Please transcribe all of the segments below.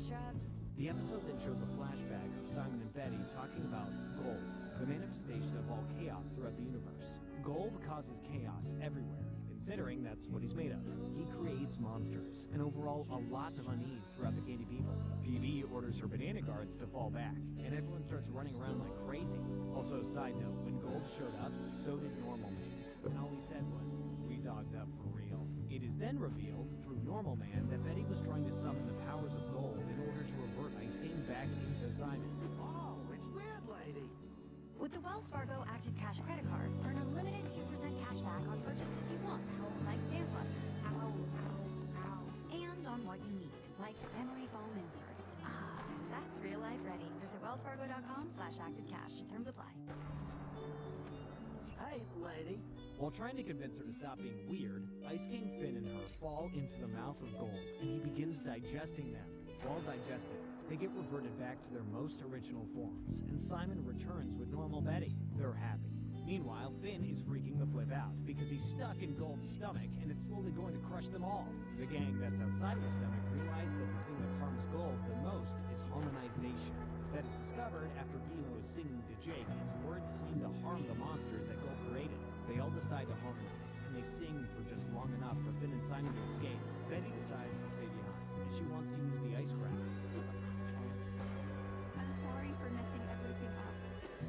shrubs. The episode then shows a flashback of Simon and Betty talking about gold, the manifestation of all chaos throughout the universe. Gold causes chaos everywhere, considering that's what he's made of. He creates monsters, and overall a lot of unease throughout the Candy People. PB orders her banana guards to fall back, and everyone starts running around like crazy. Also, side note, when Gold showed up, so did Normal Man. And all he said was, "We dogged up for real." It is then revealed through Normal Man that Betty was trying to summon the powers of Gold in order to revert Ice King back into Simon. Oh, it's weird, lady. With the Wells Fargo Active Cash credit card, earn unlimited 2% cash back on purchases you want, like dance lessons. And on what you need, like memory foam inserts. Ah, that's real life ready. Visit wellsfargo.com/activecash. Terms apply. Hey, lady. While trying to convince her to stop being weird, Ice King, Finn, and her fall into the mouth of Gold, and he begins digesting them. While digested, they get reverted back to their most original forms, and Simon returns with Normal Betty. They're happy. Meanwhile, Finn is freaking the flip out because he's stuck in Gold's stomach and it's slowly going to crush them all. The gang that's outside of the stomach realize that the thing that harms Gold the most is harmonization. That is discovered after Bimo is singing to Jake, his words seem to harm the monsters that Gold created. They all decide to harmonize, and they sing for just long enough for Finn and Simon to escape. Betty decides to stay behind, and she wants to use the ice crown. I'm sorry for messing everything up.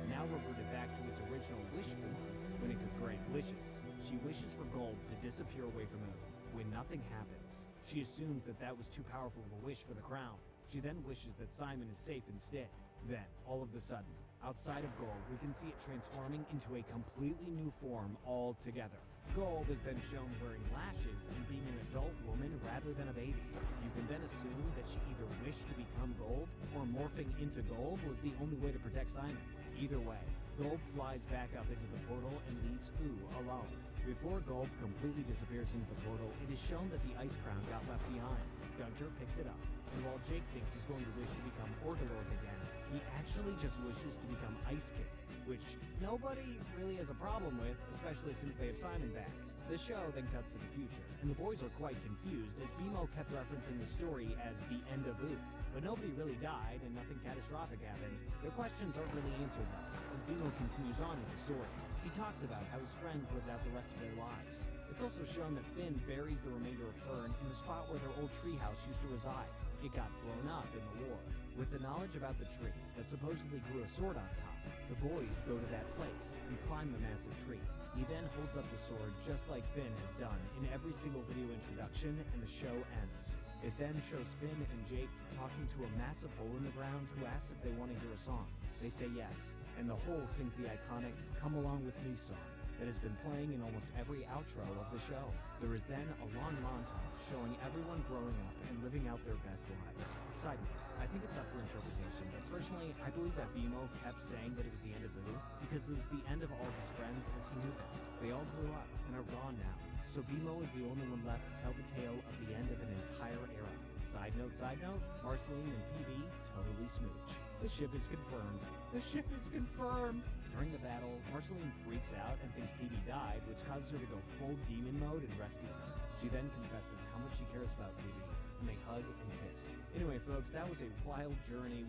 Now reverted back to its original wish form, when it could grant wishes. She wishes for Gold to disappear away from Earth. When nothing happens, she assumes that that was too powerful of a wish for the crown. She then wishes that Simon is safe instead. Then, all of a sudden, outside of Gold, we can see it transforming into a completely new form altogether. Gold is then shown wearing lashes and being an adult woman rather than a baby. You can then assume that she either wished to become Gold, or morphing into Gold was the only way to protect Simon. Either way, Gold flies back up into the portal and leaves Ooh alone. Before Gold completely disappears into the portal, it is shown that the ice crown got left behind. Gunter picks it up, and while Jake thinks he's going to wish to become Orgalorg again, he actually just wishes to become Ice King, which nobody really has a problem with, especially since they have Simon back. The show then cuts to the future, and the boys are quite confused as Bimo kept referencing the story as the end of Ooh. But nobody really died and nothing catastrophic happened. Their questions aren't really answered though, as Bimo continues on with the story. He talks about how his friends lived out the rest of their lives. It's also shown that Finn buries the remainder of Fern in the spot where their old treehouse used to reside. It got blown up in the war. With the knowledge about the tree that supposedly grew a sword on top, the boys go to that place and climb the massive tree. He then holds up the sword just like Finn has done in every single video introduction, and the show ends. It then shows Finn and Jake talking to a massive hole in the ground who asks if they want to hear a song. They say yes, and the hole sings the iconic "Come Along With Me" song that has been playing in almost every outro of the show. There is then a long montage showing everyone growing up and living out their best lives. Side note, I think it's up for interpretation, but personally, I believe that Bimo kept saying that it was the end of Ooh because it was the end of all his friends as he knew them. They all grew up and are gone now, so Bimo is the only one left to tell the tale of the end of an entire era. Side note, Marceline and PB totally smooch. The ship is confirmed. The ship is confirmed! During the battle, Marceline freaks out and thinks PB died, which causes her to go full demon mode and rescue her. She then confesses how much she cares about PB, and they hug and kiss. Anyway, folks, that was a wild journey.